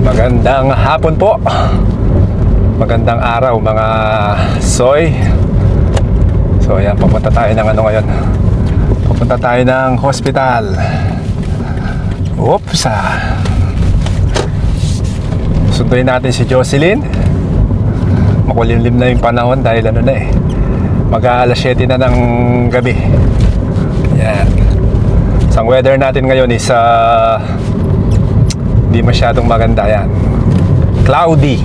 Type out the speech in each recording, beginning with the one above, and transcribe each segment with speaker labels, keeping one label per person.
Speaker 1: Magandang hapon po. Magandang araw mga soy. So ayan, papunta tayo ng ano ngayon. Papunta tayo ng hospital. Oops. Sunduin natin si Jocelyn. Makulimlim na yung panahon dahil ano na eh, mag-aalas 7 na ng gabi. Yan. So ang weather natin ngayon is di masyadong maganda, yan. Cloudy.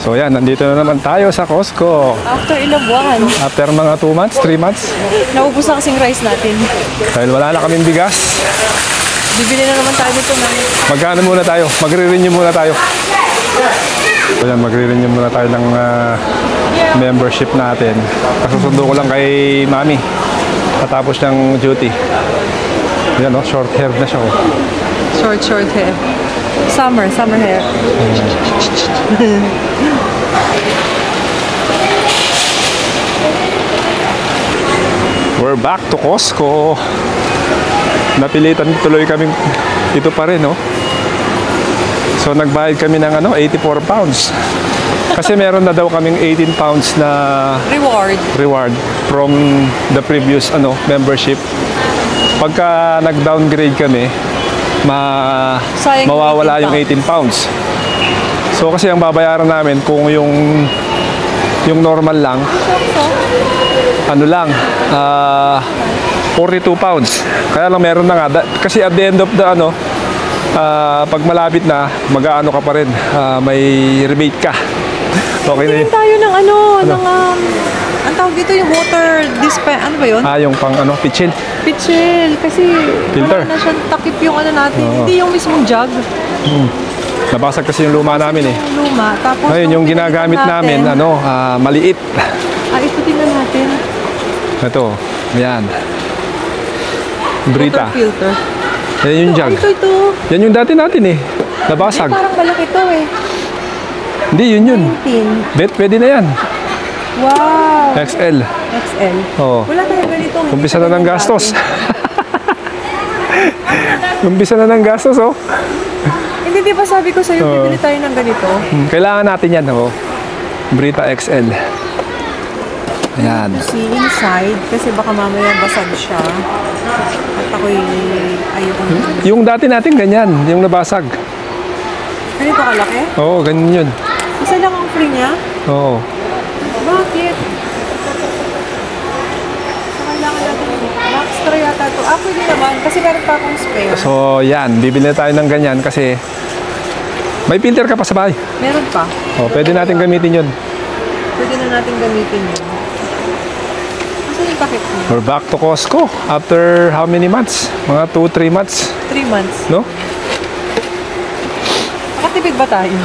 Speaker 1: So yan, nandito na naman tayo sa Costco.
Speaker 2: After ilang buwan.
Speaker 1: After mga 2 months, 3 months.
Speaker 2: Naubos na kasing rice natin.
Speaker 1: Dahil wala na kaming bigas.
Speaker 2: Bibili na naman tayo dito ng...
Speaker 1: Magkano muna tayo? Magre-renew muna tayo. So yan, magre-renew muna tayo ng membership natin. Kasusundo ko lang kay Mami patapos ng duty. Yan o, short hair na siya o.
Speaker 2: Short hair. Summer hair.
Speaker 1: We're back to Costco. Napilitan tuloy kaming ito pa rin, no? So nagbayad kami ng 84 pounds. Kasi meron na daw kaming 18 pounds na reward from the previous membership. Pagka nag-downgrade kami, mawawala yung 18 pounds. So kasi ang babayaran namin kung yung normal lang, 42 pounds. Kaya lang meron na nga. Kasi at the end of the pag malapit na, mag-aano ka pa rin. May rebate ka. Okay na yun.
Speaker 2: Tayo ng ang tawag dito yung water dispenser. Ano ba yun?
Speaker 1: Yung pang pitchil.
Speaker 2: Pitchil. Kasi
Speaker 1: filter.
Speaker 2: wala na siyang takip yung natin. Hindi yung mismong jug.
Speaker 1: Nabasag kasi yung luma namin eh.
Speaker 2: Yung luma. Tapos
Speaker 1: ngayon yung ginagamit namin, maliit.
Speaker 2: Ito din na natin.
Speaker 1: Ito. Yan. Brita.
Speaker 2: Water filter.
Speaker 1: Yan yung jug.
Speaker 2: Ito.
Speaker 1: Yan yung dati natin eh. Nabasag.
Speaker 2: Parang malaki ito eh.
Speaker 1: Hindi, yun.
Speaker 2: 19.
Speaker 1: Pwede na yan.
Speaker 2: Wow.
Speaker 1: XL. Oo.
Speaker 2: Wala tayong ganito.
Speaker 1: Umpisa na ng gastos. Umpisa na ng gastos, oh.
Speaker 2: Hindi, di ba sabi ko sa'yo, bibili tayo ng ganito?
Speaker 1: Kailangan natin yan, oh. Brita XL. Ayan.
Speaker 2: See inside, kasi baka mamaya basag siya. At ako'y ayoko na.
Speaker 1: Yung dati natin ganyan, yung nabasag.
Speaker 2: Ganito kalaki?
Speaker 1: Oo, ganyan yun.
Speaker 2: Isa lang ang free niya?
Speaker 1: Oo.
Speaker 2: Bakit? Kailangan natin extra yata ito. Pwede naman, kasi meron pa akong spare.
Speaker 1: So, yan. Bibili tayo ng ganyan kasi may filter ka pa sa bahay.
Speaker 2: Meron pa.
Speaker 1: Pwede natin gamitin yun.
Speaker 2: Pwede na natin gamitin yun. Kasi yung packet niya?
Speaker 1: We're back to Costco after how many months? Mga 2-3 months.
Speaker 2: 3 months.
Speaker 1: No?
Speaker 2: Nakatipid ba tayo?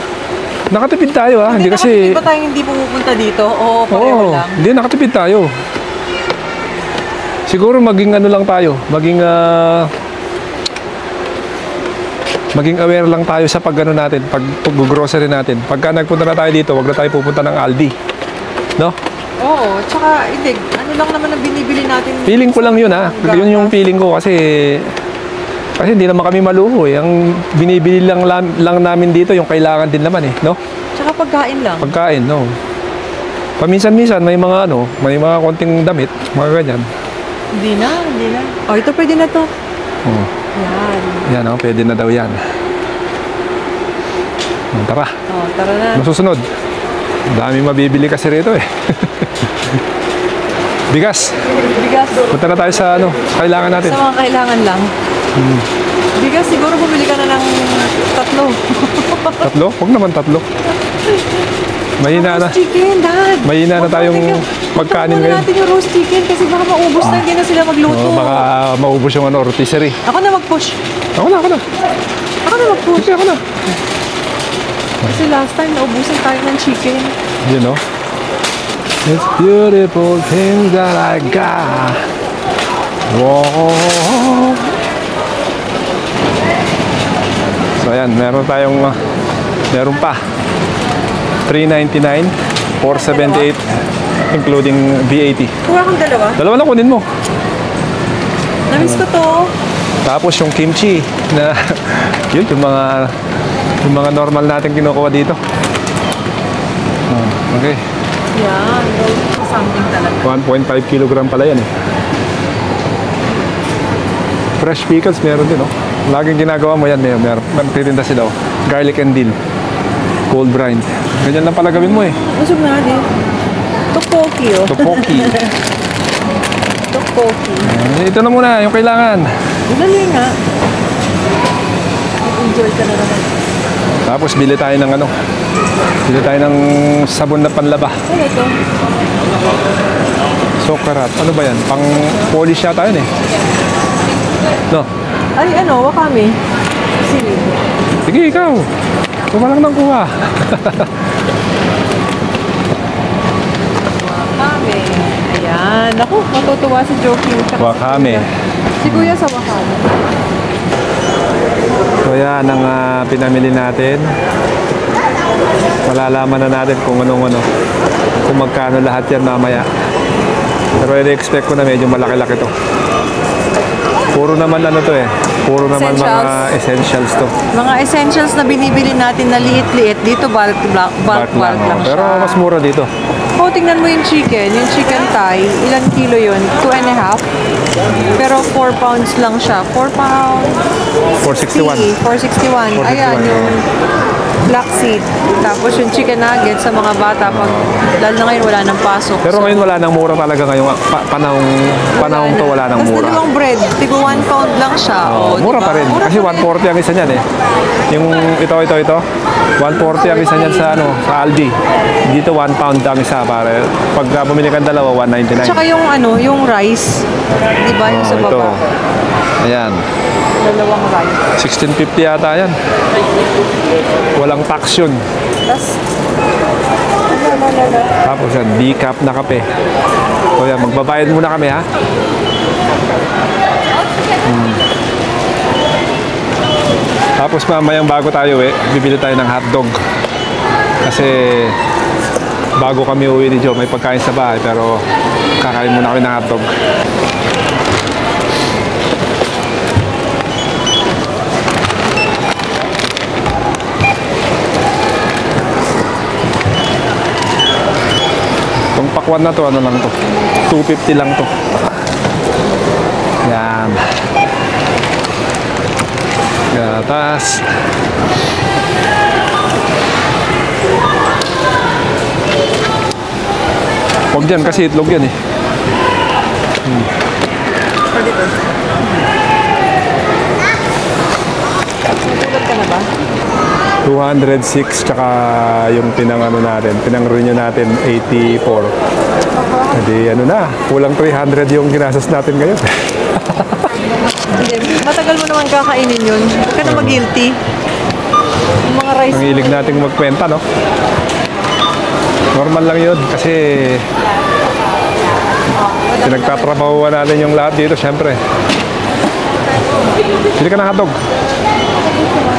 Speaker 1: Nakatipid tayo ha. Hindi kasi...
Speaker 2: Nakatipid ba tayo hindi pumupunta dito? O pareho lang?
Speaker 1: Hindi, nakatipid tayo. Siguro maging lang tayo. Maging aware lang tayo sa natin, pag-grocery natin. Pagka nagpunta na tayo dito, wag na tayo pupunta ng Aldi. No?
Speaker 2: Oo, tsaka hindi. Ano lang naman ang binibili natin?
Speaker 1: Feeling ko lang yun ha. Yun yung feeling ko kasi hindi naman kami maluho eh. Ang binibili lang namin dito yung kailangan din naman eh, no?
Speaker 2: Tsaka pagkain lang.
Speaker 1: Pagkain, no. Paminsan-minsan may mga konting damit, mga ganyan.
Speaker 2: Hindi na. Ito pwede na to. Yan.
Speaker 1: Yan, pwede na daw yan. Tara.
Speaker 2: Tara na.
Speaker 1: Masusunod. Dami mabibili kasi rito eh. Bigas. Punta na tayo sa sa kailangan natin.
Speaker 2: Sa mga kailangan lang. Bigas, siguro bumili ka na ng 3.
Speaker 1: 3? Huwag naman 3. Mahina na.
Speaker 2: Roast chicken, Dad.
Speaker 1: Mahina na tayong magkanin ngayon.
Speaker 2: natin yung roast chicken kasi baka maubos na, hindi na sila magluto.
Speaker 1: Baka maubos yung rotisserie.
Speaker 2: Ako na mag-push.
Speaker 1: Ako na.
Speaker 2: Ako na mag-push.
Speaker 1: Sige, ako na.
Speaker 2: Kasi last time, naubusan tayo ng chicken.
Speaker 1: You know? It's beautiful things that I got. Whoa. So ayan, meron pa. 399, 478. including VAT.
Speaker 2: Kuha kang dalawa.
Speaker 1: Dalawa na kunin mo.
Speaker 2: Namiss ko to.
Speaker 1: Tapos yung kimchi na yun, yung mga normal natin kinukuha dito. Okay.
Speaker 2: Yan. Something talaga.
Speaker 1: 1.5 kilogram pala yan eh. Fresh pickles meron din, oh. Laging ginagawa mo yan, meron titinda sila, oh. Garlic and dill. Cold brine. Ganyan lang pala gawin mo eh.
Speaker 2: Busog na din. Tteokbokki, oh.
Speaker 1: Tteokbokki.
Speaker 2: Tteokbokki.
Speaker 1: Ito na muna, yung kailangan.
Speaker 2: Dali nga. Enjoy ka na naman.
Speaker 1: Tapos bili tayo ng ano. Bili tayo ng sabon na panlaba.
Speaker 2: Ano to?
Speaker 1: Sokarat. Ano ba yan? Pang polish yata yun eh. No.
Speaker 2: Ay, ano? Wakame. Sili.
Speaker 1: Sige, ikaw. Kuha lang ng kuha.
Speaker 2: Wakame. Ayan. Ako, matutuwa si Joking.
Speaker 1: Wakame.
Speaker 2: Si Kuya sa Wakame.
Speaker 1: So yan ang pinamili natin. Malalaman na natin kung anong-ano. Kung magkano lahat yan mamaya. Pero i-expect ko na medyo malaki-laki to. Puro naman ano to eh. Puro naman mga essentials to.
Speaker 2: Mga essentials na binibili natin na liit-liit. Dito bulk lang
Speaker 1: oh.
Speaker 2: siya.
Speaker 1: Pero mas mura dito.
Speaker 2: Oh, tingnan mo yung chicken. Yung chicken thigh. Ilan kilo yun? 2.5. Pero 4 pounds lang siya. 4 pounds.
Speaker 1: 461.
Speaker 2: 461. Ayan, yung black seed. Tapos yung chicken nuggets sa mga bata. Dahil na ngayon wala nang pasok.
Speaker 1: Pero ngayon wala nang mura talaga ngayong panahong to wala nang
Speaker 2: Tapos
Speaker 1: mura.
Speaker 2: dalawang bread. Tigo 1 pound lang siya.
Speaker 1: Oh, mura
Speaker 2: diba?
Speaker 1: pa rin.
Speaker 2: Mura
Speaker 1: Kasi
Speaker 2: pa rin.
Speaker 1: 140 ang isa niyan eh. Yung ito. 140 ang isa niyan sa Aldi. Dito 1 pound ang isa para pag bumili kang dalawa 199.
Speaker 2: Tsaka yung rice. Diba yung sa
Speaker 1: ito.
Speaker 2: baba?
Speaker 1: Ayan.
Speaker 2: Dalawang rice.
Speaker 1: 1650 yata yan. Walang tax yun.
Speaker 2: Tapos,
Speaker 1: Tapos yan, decaf na kape. So yan, magbabayad muna kami ha. Tapos mamayang bago tayo bibili tayo ng hotdog. Kasi bago kami uwi ni Joe, may pagkain sa bahay pero kakain muna kami ng hotdog. Itong pakwan na to, ano lang to? 250 lang to. Yan. Gatas. Huwag dyan kasi itlog yan eh.
Speaker 2: natulad ka na ba?
Speaker 1: 206 tsaka yung pinang-renew natin 84. Hindi ano na, kulang 300 yung ginastos natin ngayon.
Speaker 2: Hindi, matagal mo naman kakainin yun. Huwag ka na mag-guilty. Yung mga rice.
Speaker 1: Ang hilig nating magkwenta, no? Normal lang yun kasi pinagtatrabahuan natin yung lahat dito, syempre. Pili ka ng hotdog.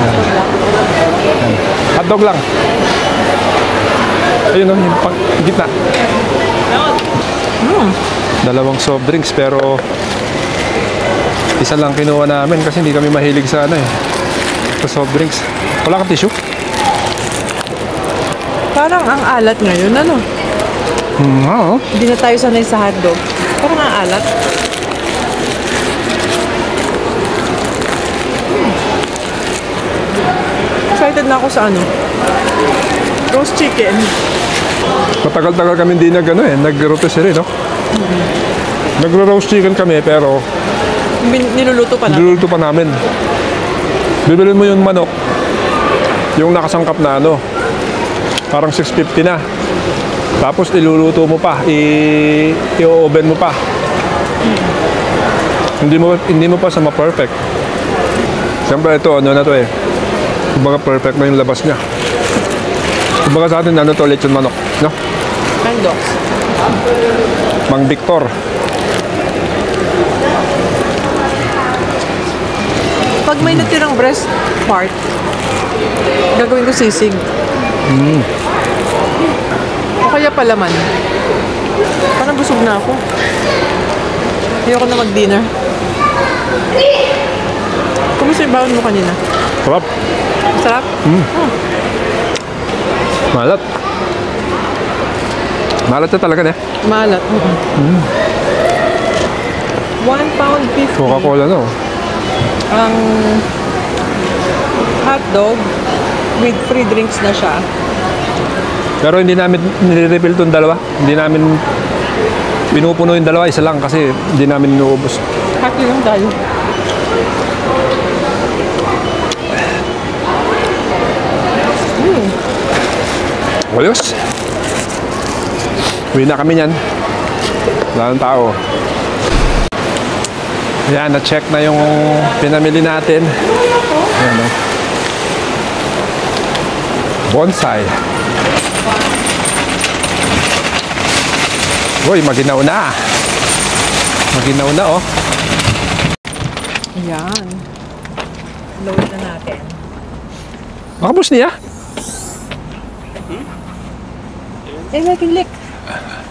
Speaker 1: Yan. Hotdog lang. Ayun, no, yung pang gitna. Dalawang soft drinks pero isa lang kinuha namin kasi hindi kami mahilig sa sa soft drinks. Wala kang tissue?
Speaker 2: Parang ang alat ngayon, ano?
Speaker 1: Oo.
Speaker 2: Hindi na tayo sanay sa hotdog. Parang ang alat. Excited na ako sa roast chicken.
Speaker 1: Matagal-tagal kami hindi nag-rotisserie, no? Nagro-roast chicken kami pero
Speaker 2: Niluluto pa na.
Speaker 1: niluluto pa namin. Bibilin mo yung manok, yung nakasangkap na parang 650 na. Tapos iluluto mo pa, i-oven mo pa. Hindi mo pa sa ma-perfect. Siyempre ito, na to kumbaga perfect na yung labas niya. Kumbaga sa atin, to, lechon manok, no?
Speaker 2: Mandox.
Speaker 1: Mang Victor.
Speaker 2: Pag may natirang breast part, gagawin ko sisig. O kaya palaman. Parang busog na ako. Ayoko na mag-dinner. Kumusta yung bawon mo kanina?
Speaker 1: Sarap.
Speaker 2: Sarap?
Speaker 1: Malat. Malat na talaga eh.
Speaker 2: Maalat. 1 pound 50.
Speaker 1: Coca-Cola no.
Speaker 2: Ang hotdog with free drinks na siya.
Speaker 1: Pero hindi namin nire-refill itong dalawa. Hindi namin pinupuno yung dalawa. Isa lang kasi hindi namin inuubos.
Speaker 2: Hati lang tayo.
Speaker 1: Ayos. Uwi na kami niyan. Wala ng tao. Yan, na-check na yung pinamili natin. Ayan o. Bonsai. Uy, maginaw na. Maginaw na oh.
Speaker 2: Ayan. Load na natin.
Speaker 1: Makabos niya.
Speaker 2: Eh, nakilik.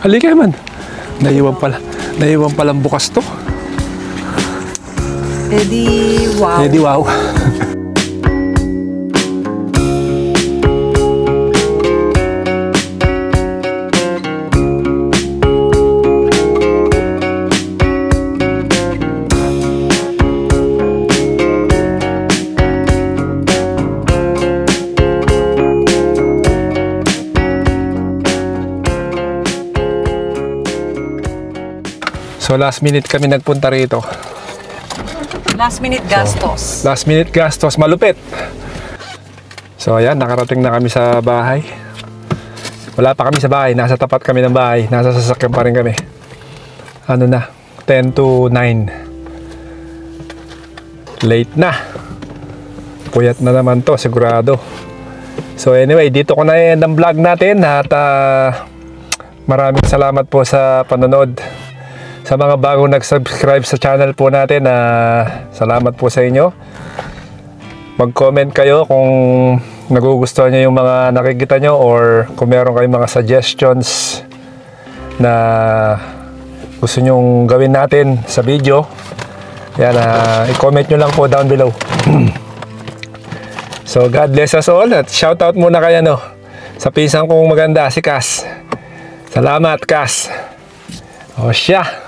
Speaker 1: Halika man. Naiwan palang bukas to.
Speaker 2: Eddie, wow.
Speaker 1: Eddie, wow. So last minute kami nagpunta rito.
Speaker 2: Last minute gastos.
Speaker 1: Last minute gastos, malupit. So ayan, nakarating na kami sa bahay. Wala pa kami sa bahay, nasa tapat kami ng bahay. Nasa sasakyan pa rin kami. Ano na, 10 to 9. Late na. Puyat na naman to, sigurado. So anyway, dito ko na end ang vlog natin. At maraming salamat po sa panonood. Sa mga bagong nag-subscribe sa channel po natin, salamat po sa inyo. Mag-comment kayo kung nagugustuhan nyo yung mga nakikita nyo or kung meron kayong mga suggestions na gusto nyong gawin natin sa video. Yan, i-comment nyo lang po down below. So, God bless us all. At shoutout muna kaya sa pisang kong maganda, si Cass. Salamat, Cass. O siya.